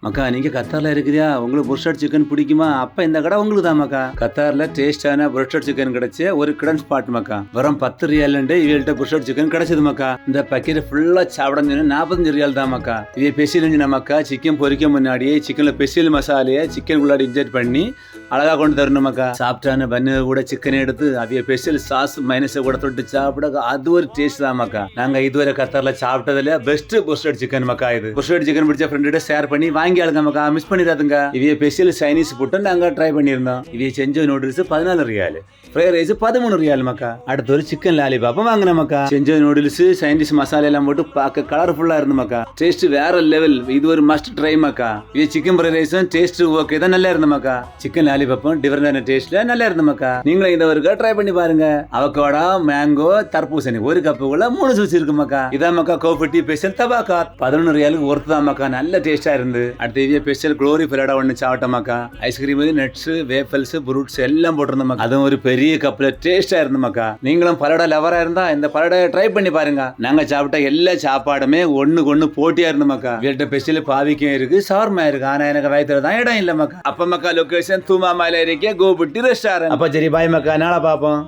மக்கா நீங்க கத்தார்ல இருக்கிறியா? உங்களுக்கு புருஷட் சிக்கன் பிடிக்குமா? அப்ப இந்த கடை உங்களுக்கு தான் மக்கா. கத்தார்ல டேஸ்டான புருஷட் சிக்கன் கிடைச்ச ஒரு கிடன் ஸ்பாட் மக்கா. வெறும் 10 ரியாலுண்டு இவள்கிட்ட புருஷட் சிக்கன் கிடைச்சது மக்கா. இந்த பக்கெட் ஃபுல்லா சாப்பிடணும் 45 ரியால் தான் மக்கா. இது பெசில் மக்கா. சிக்கன் பொரிக்க முன்னாடியே சிக்கன்ல பெசில் மசாலையை சிக்கன் உள்ளாடி இன்ஜெக்ட் பண்ணி அழகா கொண்டு தரணும் மக்கா. சாப்பிட்டான பண்ணு கூட சிக்கன் எடுத்து அவைய பெசில் சாஸ் மைனஸை கூட தொட்டு சாப்பிட அது ஒரு டேஸ்ட் தான் மக்கா. நாங்க இதுவரை கத்தார்ல சாப்பிட்டதுல பெஸ்ட் புருஷட் சிக்கன் மக்கா. இது புருஷட் சிக்கன் பிடிச்ச ஃப்ரெண்ட ஷேர் பண்ணி வாங்கி ஆளுங்க மக்கா. மிஸ் பண்ணிடாதுங்க. இவைய ஸ்பெஷல் சைனீஸ் ஃபுட் நாங்க ட்ரை பண்ணிருந்தோம். இவைய செஞ்ச நூடுல்ஸ் 14 ரியால், ஃப்ரைட் ரைஸ் 13 ரியால் மக்கா. அடுத்து ஒரு சிக்கன் லாலிபாப்பா வாங்கின மக்கா. செஞ்ச நூடுல்ஸ் சைனீஸ் மசாலா எல்லாம் போட்டு பார்க்க கலர்ஃபுல்லா இருந்து மக்கா. டேஸ்ட் வேற லெவல். இது ஒரு மஸ்ட் ட்ரை மக்கா. இது சிக்கன் ஃப்ரைட் ரைஸும் டேஸ்ட் ஓகே தான், நல்லா இருந்து மக்கா. சிக்கன் லாலிபாப்பும் டிஃபரெண்டான டேஸ்ட்ல நல்லா இருந்து மக்கா. நீங்களும் இந்த ஒரு ட்ரை பண்ணி பாருங்க. அவகோடா, மேங்கோ, தர்பூசணி ஒரு கப்புக்குள்ள 3 ஜூஸ் இருக்கு மக்கா. இதான் மக்கா கோஃபி ஸ்பெஷல் தபாக்கா. 11 ரியாலுக்கு ஒர்த் தான் மக்கா. நல்ல டேஸ்டா இருந்து. அடுத்து இவைய ஸ்பெஷல் க்ளோரி ஃபிலடா ஒன்னு சாப்பிட்ட மக்கா. ஐஸ்கிரீம், நட்ஸ், வேஃபல்ஸ், ஃப்ரூட்ஸ் எல்லாம் போட்டிருந்த மக்கா. அதுவும் ஒரு பெரிய கப்ல டேஸ்டா இருந்து மக்கா. நீங்களும் பலடா லவரா இருந்தா இந்த பலடா ட்ரை பண்ணி பாருங்க. நாங்க சாப்பிட்ட எல்லா சாப்பாடுமே ஒண்ணுக்கு ஒண்ணு போட்டியா இருந்து மக்கா. வீட்டு ஸ்பெஷல் பாவிக்கும் இருக்கு, ஷவர்மா இருக்கு. ஆனா எனக்கு வயித்துல தான் இடம் இல்ல மக்கா. அப்ப மக்கா லொகேஷன் தூமா மலை இருக்கே கோபுட்டி ரெஸ்டாரண்ட். அப்ப சரி பாய் மக்கா, நாளை பாப்போம்.